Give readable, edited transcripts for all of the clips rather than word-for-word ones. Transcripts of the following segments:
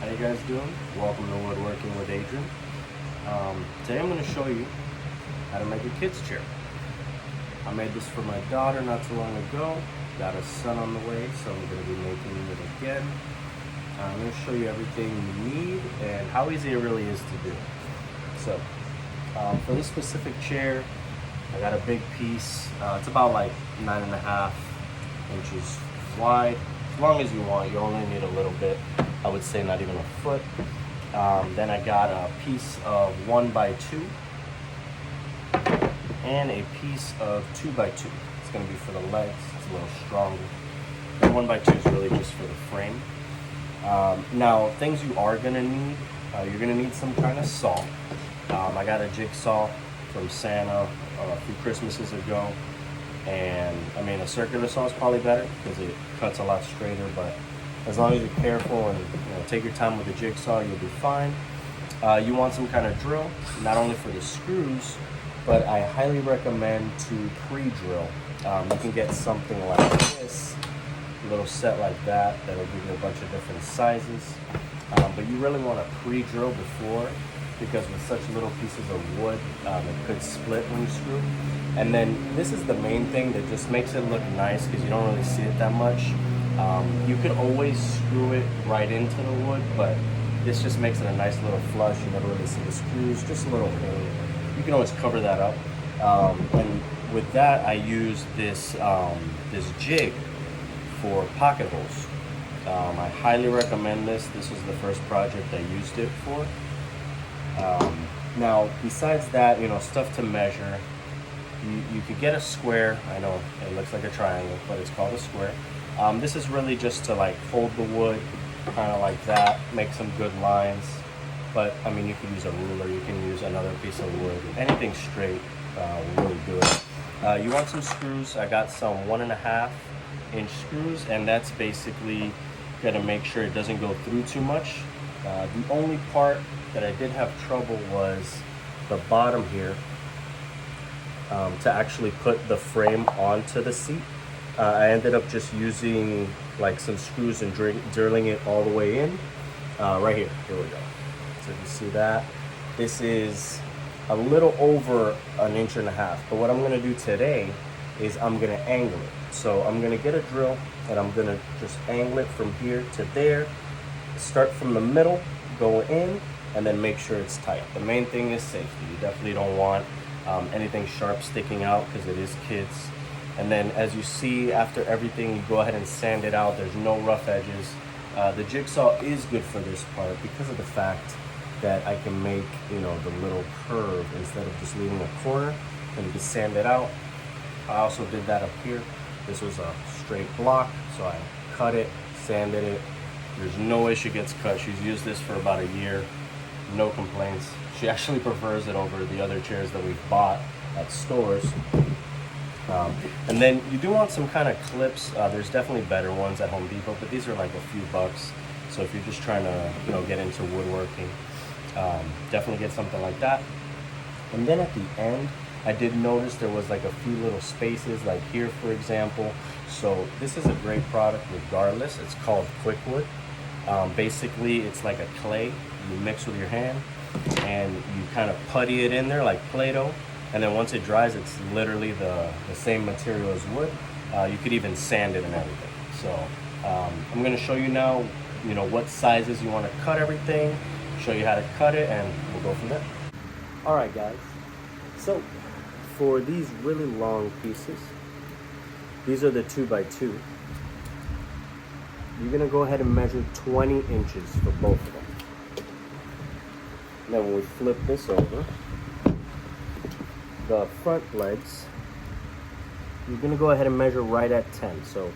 How you guys doing? Welcome to Woodworking with Adrian. Today I'm going to show you how to make a kid's chair. I made this for my daughter not too long ago. Got a son on the way, so I'm going to be making it again. I'm going to show you everything you need and how easy it really is to do. So, for this specific chair, I got a big piece. It's about like 9.5 inches wide. As long as you want, you only need a little bit. I would say not even a foot. Then I got a piece of 1x2 and a piece of 2x2. It's going to be for the legs. It's a little stronger. And 1x2 is really just for the frame. Now, things you are going to need, you're going to need some kind of saw. I got a jigsaw from Santa a few Christmases ago. And I mean, a circular saw is probably better because it cuts a lot straighter, but as long as you're careful and take your time with the jigsaw, you'll be fine. You want some kind of drill, not only for the screws, but I highly recommend to pre-drill. You can get something like this, a little set like that, that'll give you a bunch of different sizes. But you really want to pre-drill before, because with such little pieces of wood, it could split when you screw. And then this is the main thing that just makes it look nice because you don't really see it that much. You could always screw it right into the wood, but this just makes it a nice little flush. You never really see the screws, just a little hole. You can always cover that up. And with that, I use this this jig for pocket holes. I highly recommend this. This was the first project I used it for. Now, besides that, stuff to measure, you could get a square. I know it looks like a triangle, but it's called a square. This is really just to like hold the wood, kind of like that, make some good lines. But I mean, you can use a ruler, you can use another piece of wood, anything straight will really do it. You want some screws. I got some 1.5 inch screws, and that's basically gonna make sure it doesn't go through too much. The only part that I did have trouble was the bottom here, to actually put the frame onto the seat. I ended up just using like some screws and drilling it all the way in. Right here we go. So you see that? This is a little over 1.5 inches. But what I'm gonna do today is I'm gonna angle it. So I'm gonna get a drill and I'm gonna just angle it from here to there. Start from the middle, go in, and then make sure it's tight. The main thing is safety. You definitely don't want anything sharp sticking out because it is kids. And then as you see, after everything, you go ahead and sand it out. There's no rough edges. The jigsaw is good for this part because of the fact that I can make, the little curve instead of just leaving a corner, and you can sand it out. I also did that up here. This was a straight block, so I cut it, sanded it. There's no way she gets cut. She's used this for about a year. No complaints. She actually prefers it over the other chairs that we've bought at stores. And then you do want some kind of clips. There's definitely better ones at Home Depot, but these are like a few bucks. So if you're just trying to, get into woodworking, definitely get something like that. And then at the end, I did notice there was like a few little spaces, like here, for example. So this is a great product regardless. It's called Quickwood. Basically, it's like a clay you mix with your hand, and you kind of putty it in there like Play-Doh. And then once it dries, it's literally the same material as wood. You could even sand it and everything. So I'm gonna show you now, what sizes you wanna cut everything, show you how to cut it, and we'll go from there. All right, guys. So for these really long pieces, these are the 2x2. You're gonna go ahead and measure 20 inches for both of them. Then when we flip this over, the front legs, you're gonna go ahead and measure right at 10. So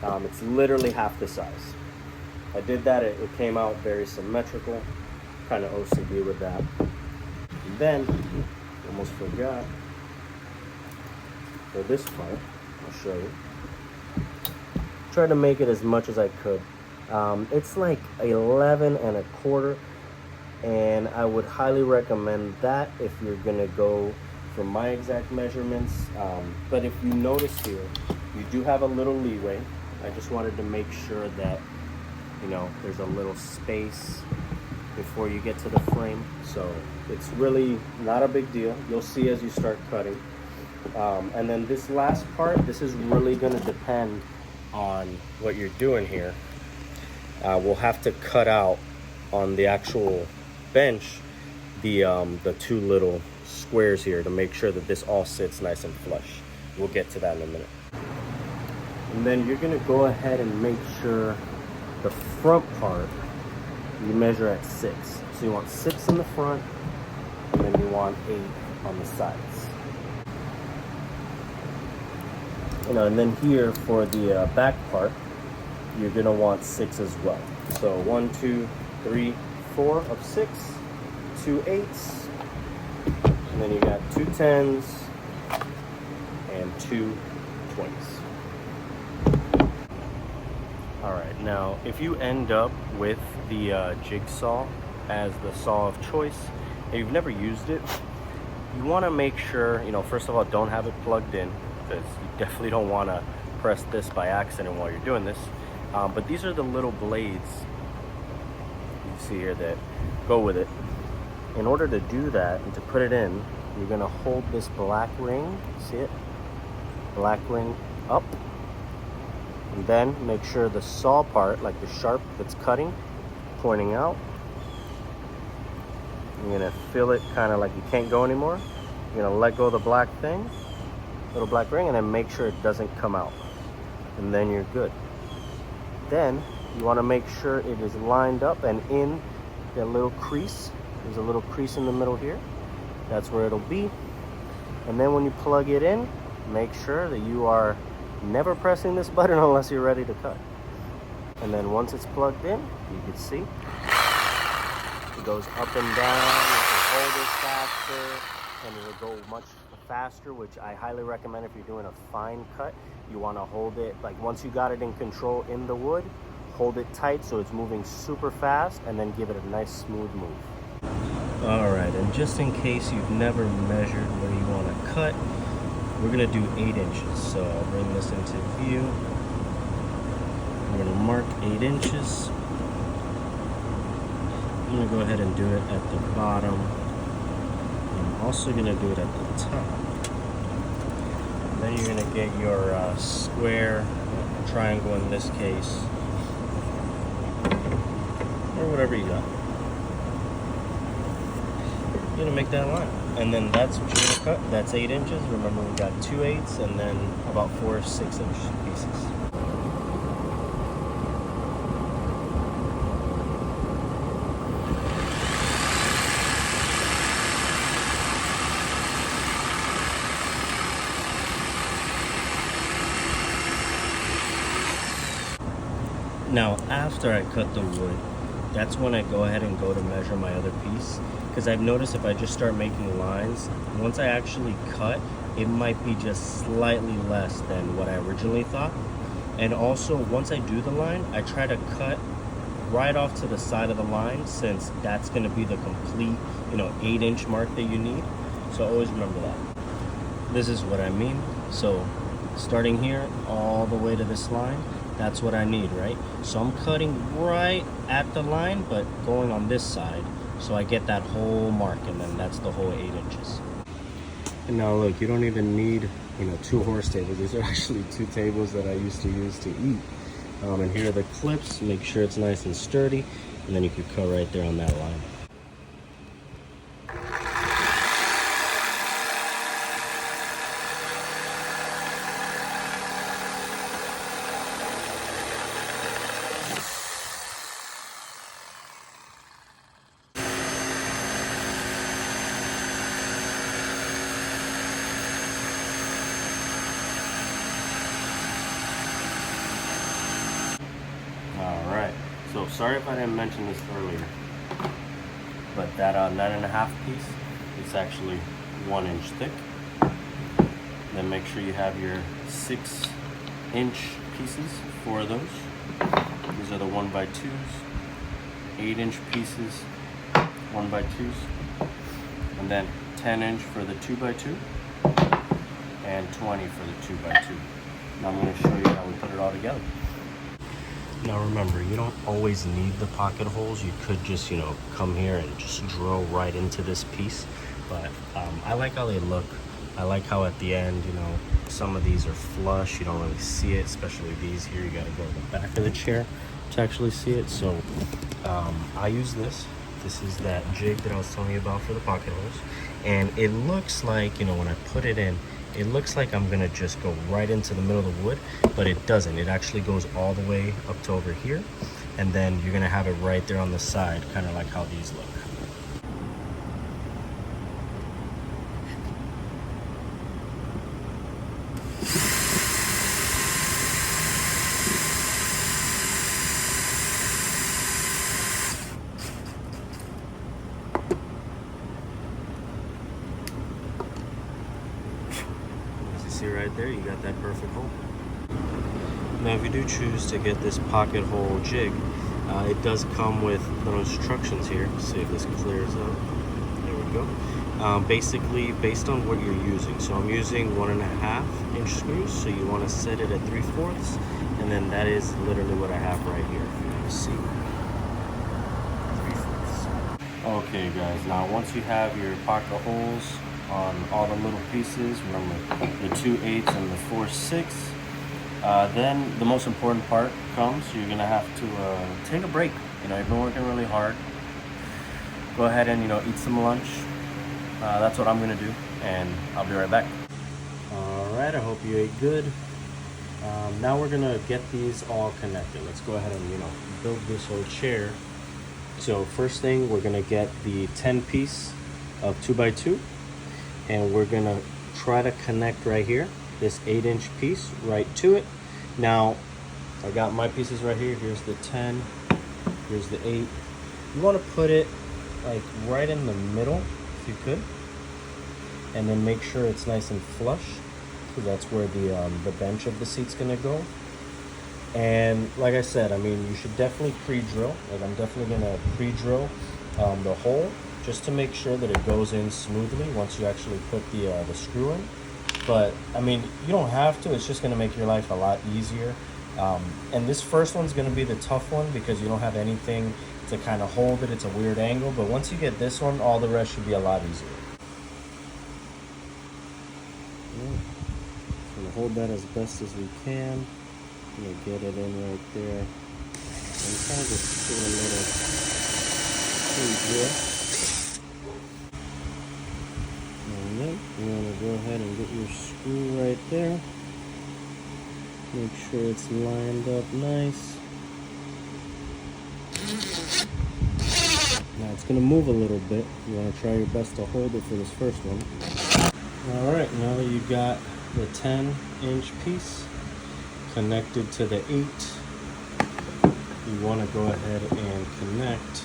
it's literally half the size. I did that, it came out very symmetrical, kind of OCD with that. And then, almost forgot, for this part, I'll show you. Try to make it as much as I could. It's like 11.25, and I would highly recommend that if you're gonna go for my exact measurements. But if you notice here, you do have a little leeway. I just wanted to make sure that you know, there's a little space before you get to the frame. So it's really not a big deal. You'll see as you start cutting. And then this last part, this is really gonna depend on what you're doing here. We'll have to cut out on the actual bench the two little squares here to make sure that this all sits nice and flush. We'll get to that in a minute. And then you're gonna go ahead and make sure the front part, you measure at 6. So you want 6 in the front, and then you want 8 on the sides. You know, and then here for the back part, you're gonna want 6 as well. So 1, 2, 3, 4 of 6, 2 8s, and then you got 2 10s and 2 20s. All right, now if you end up with the jigsaw as the saw of choice and you've never used it, you want to make sure, you know, first of all, don't have it plugged in, because you definitely don't want to press this by accident while you're doing this. But these are the little blades you see here that go with it. In order to do that and to put it in, you're going to hold this black ring, see it? Black ring up. And then make sure the saw part, like the sharp that's cutting, pointing out. You're gonna feel it kind of like you can't go anymore. You're gonna let go of the black thing, little black ring, and then make sure it doesn't come out. And then you're good. Then you wanna make sure it is lined up and in that little crease. There's a little crease in the middle here. That's where it'll be. And then when you plug it in, make sure that you are never pressing this button unless you're ready to cut. And then once it's plugged in, you can see it goes up and down. You can hold it faster and it'll go much faster, which I highly recommend if you're doing a fine cut. You want to hold it, like once you got it in control in the wood, hold it tight so it's moving super fast, and then give it a nice smooth move. All right, and just in case you've never measured where you want to cut, we're gonna do 8 inches. So I'll bring this into view. We're gonna mark 8 inches. I'm gonna go ahead and do it at the bottom. I'm also gonna do it at the top. And then you're gonna get your square, triangle in this case, or whatever you got. You're gonna make that line. And then that's what you're gonna cut. That's 8 inches. Remember, we got 2 8s and then about 4 6-inch pieces. Now, after I cut the wood, that's when I go ahead and go to measure my other piece. Because I've noticed if I just start making lines, once I actually cut, it might be just slightly less than what I originally thought. And also, once I do the line, I try to cut right off to the side of the line, since that's going to be the complete, 8-inch mark that you need. So always remember that. This is what I mean. So starting here all the way to this line, that's what I need, right? So I'm cutting right at the line, but going on this side, so I get that whole mark, and then that's the whole 8 inches. And now look, you don't even need, 2 horse tables. These are actually 2 tables that I used to use to eat. And here are the clips. Make sure it's nice and sturdy, and then you can cut right there on that line. So sorry if I didn't mention this earlier, but that 9.5 piece, it's actually 1 inch thick. Then make sure you have your 6-inch pieces, 4 of those. These are the 1x2s, 8-inch pieces, 1x2s, and then 10-inch for the 2x2, and 20 for the 2x2. Now I'm going to show you how we put it all together. Now remember, you don't always need the pocket holes. You could just, come here and just drill right into this piece. But I like how they look. I like how at the end, some of these are flush. You don't really see it, especially these here. You gotta go to the back of the chair to actually see it. So I use this. This is that jig that I was telling you about for the pocket holes. And it looks like, when I put it in, it looks like I'm gonna just go right into the middle of the wood, but it doesn't. It actually goes all the way up to over here. And then you're gonna have it right there on the side, kind of like how these look. See right there, you got that perfect hole. Now if you do choose to get this pocket hole jig, it does come with little instructions here. See if this clears up. There we go. Basically based on what you're using. So I'm using 1.5 inch screws, so you want to set it at 3/4, and then that is literally what I have right here. If you want to see. 3/4. Okay guys, now once you have your pocket holes on all the little pieces, remember the 2/8 and the 4/6, then the most important part comes. You're gonna have to take a break. You've been working really hard. Go ahead and eat some lunch. That's what I'm gonna do, and I'll be right back. All right, I hope you ate good. Now we're gonna get these all connected. Let's go ahead and build this whole chair. So first thing, we're gonna get the 10 piece of 2x2. And we're gonna try to connect right here, this 8-inch piece right to it. Now, I got my pieces right here. Here's the 10, here's the 8. You wanna put it like right in the middle, if you could. And then make sure it's nice and flush, because that's where the bench of the seat's gonna go. And like I said, you should definitely pre-drill. Like I'm definitely gonna pre-drill the hole, just to make sure that it goes in smoothly once you actually put the screw in. But you don't have to. It's just going to make your life a lot easier. And this first one's going to be the tough one because you don't have anything to kind of hold it. It's a weird angle, but once you get this one, all the rest should be a lot easier. Going to hold that as best as we can. Going to get it in right there. And kind of just put a little pre-drill. And then you want to go ahead and get your screw right there. Make sure it's lined up nice. Now it's going to move a little bit. You want to try your best to hold it for this first one. Alright, now that you got the 10-inch piece connected to the 8, you want to go ahead and connect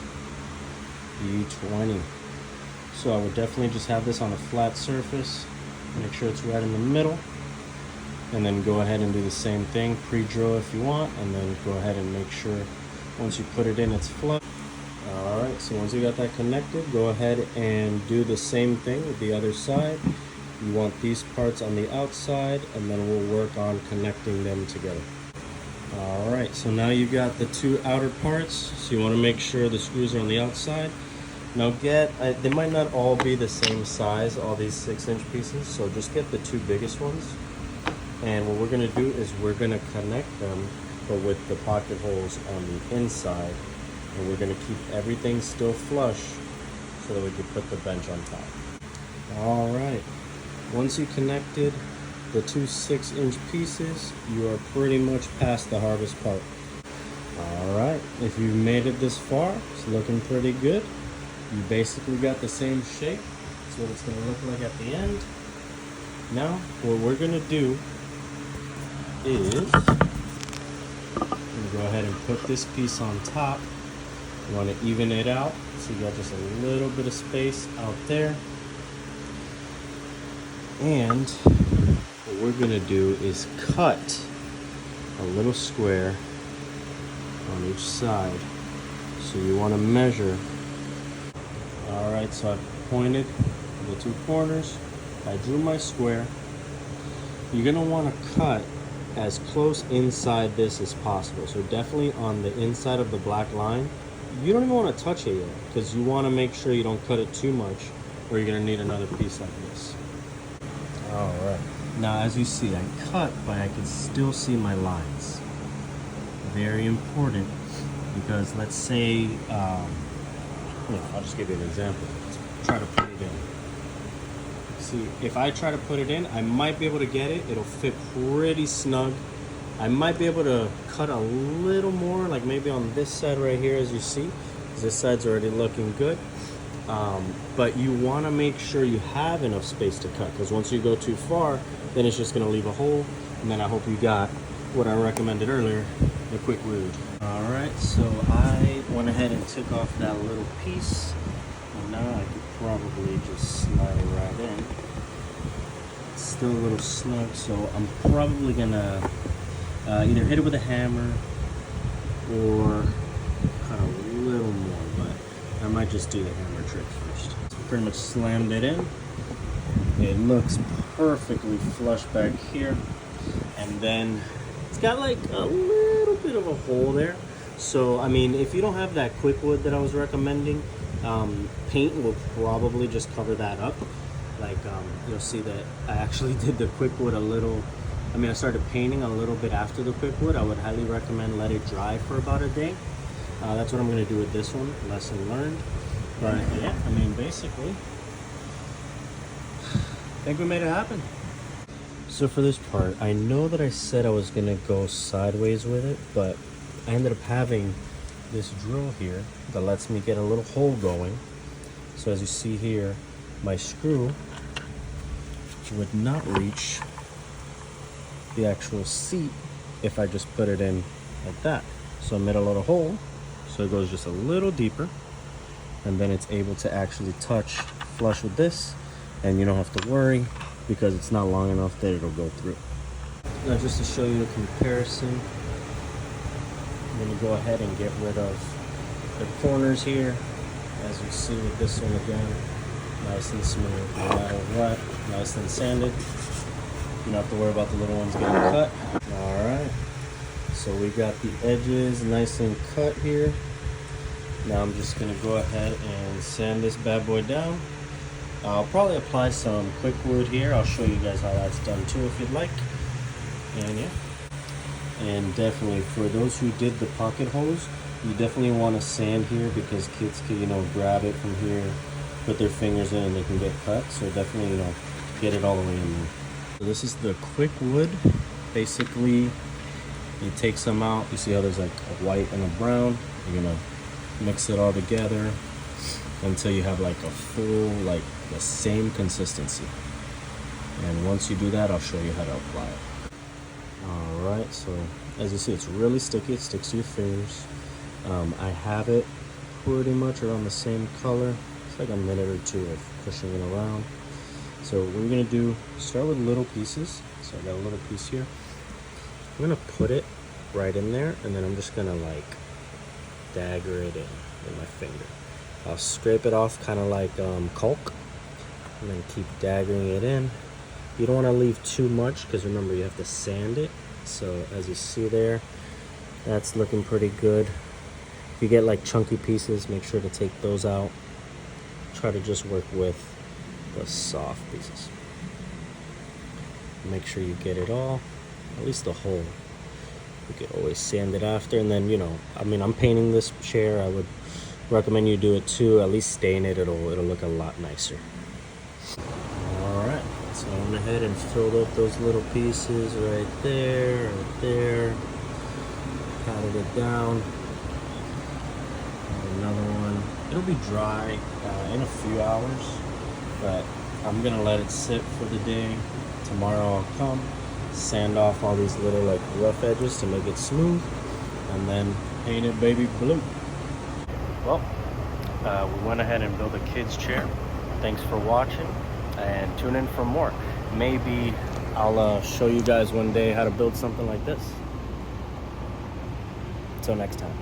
the 20. So I would definitely just have this on a flat surface. Make sure it's right in the middle. And then go ahead and do the same thing. Pre-drill if you want. And then go ahead and make sure once you put it in, it's flush. Alright, so once you got that connected, go ahead and do the same thing with the other side. You want these parts on the outside, and then we'll work on connecting them together. Alright, so now you've got the two outer parts. So you want to make sure the screws are on the outside. Now they might not all be the same size, all these 6-inch pieces, so just get the two biggest ones. And what we're gonna do is we're gonna connect them, but with the pocket holes on the inside. And we're gonna keep everything still flush so that we can put the bench on top. All right, once you connected the two 6-inch pieces, you are pretty much past the hardest part. All right, if you've made it this far, it's looking pretty good. You basically got the same shape. That's what it's going to look like at the end. Now, what we're going to do is go ahead and put this piece on top. You want to even it out, so you got just a little bit of space out there. And what we're going to do is cut a little square on each side. So you want to measure. Alright, so I've pointed the two corners. I drew my square. You're going to want to cut as close inside this as possible. So definitely on the inside of the black line. You don't even want to touch it yet because you want to make sure you don't cut it too much or you're going to need another piece like this. All right. Now, as you see, I cut, but I can still see my lines. Very important because let's say, I'll just give you an example. Let's try to put it in. See, if I try to put it in, I might be able to get it. It'll fit pretty snug. I might be able to cut a little more, like maybe on this side right here, as you see. This side's already looking good. But you want to make sure you have enough space to cut, because once you go too far, then it's just going to leave a hole. And then I hope you got what I recommended earlier, the quick wood. All right, so I went ahead and took off that little piece. And now I could probably just slide it right in. It's still a little snug, so I'm probably gonna either hit it with a hammer or cut a little more, but I might just do the hammer trick first. Pretty much slammed it in. It looks perfectly flush back here, and then it's got like a little bit of a hole there. So I mean, if you don't have that quick wood that I was recommending, paint will probably just cover that up. Like you'll see that I actually did the quick wood a little. I mean, I started painting a little bit after the quick wood. I would highly recommend let it dry for about a day. That's what I'm going to do with this one. Lesson learned. But yeah, I mean, basically, I think we made it happen. So for this part, I know that I said I was going to go sideways with it, but I ended up having this drill here that lets me get a little hole going. So as you see here, my screw would not reach the actual seat if I just put it in like that. So I made a little hole, so it goes just a little deeper, and then it's able to actually touch flush with this, and you don't have to worry because it's not long enough that it'll go through. Now, just to show you the comparison, I'm going to go ahead and get rid of the corners here. As you see with this one again, nice and smooth, no matter what, nice and sanded. You don't have to worry about the little ones getting cut. All right, so we got the edges nice and cut here. Now I'm just gonna go ahead and sand this bad boy down. I'll probably apply some quick wood here. I'll show you guys how that's done too if you'd like. And yeah, and definitely for those who did the pocket holes, you definitely want to sand here because kids can, you know, grab it from here, put their fingers in, and they can get cut. So definitely, you know, get it all the way in there. So this is the quick wood. Basically, you take some out. You see how there's like a white and a brown. You're gonna mix it all together until you have like a full, like the same consistency. And once you do that, I'll show you how to apply it. All right, so as you see, it's really sticky. It sticks to your fingers. I have it pretty much around the same color. It's like a minute or two of pushing it around. So what we're gonna do, start with little pieces. So I got a little piece here. I'm gonna put it right in there, and then I'm just gonna like dagger it in with my finger. I'll scrape it off kind of like caulk, and then keep daggering it in. You don't want to leave too much because remember you have to sand it. So as you see there, that's looking pretty good. If you get like chunky pieces, make sure to take those out. Try to just work with the soft pieces. Make sure you get it all, at least the whole. You could always sand it after, and then, you know, I mean, I'm painting this chair. I would recommend you do it too. At least stain it. It'll look a lot nicer. All right, so I went ahead and filled up those little pieces right there, patted it down. And another one. It'll be dry in a few hours, but I'm gonna let it sit for the day. Tomorrow I'll come, sand off all these little like rough edges to make it smooth, and then paint it baby blue. Well, we went ahead and built a kid's chair. Thanks for watching, and tune in for more. Maybe I'll show you guys one day how to build something like this. Until next time.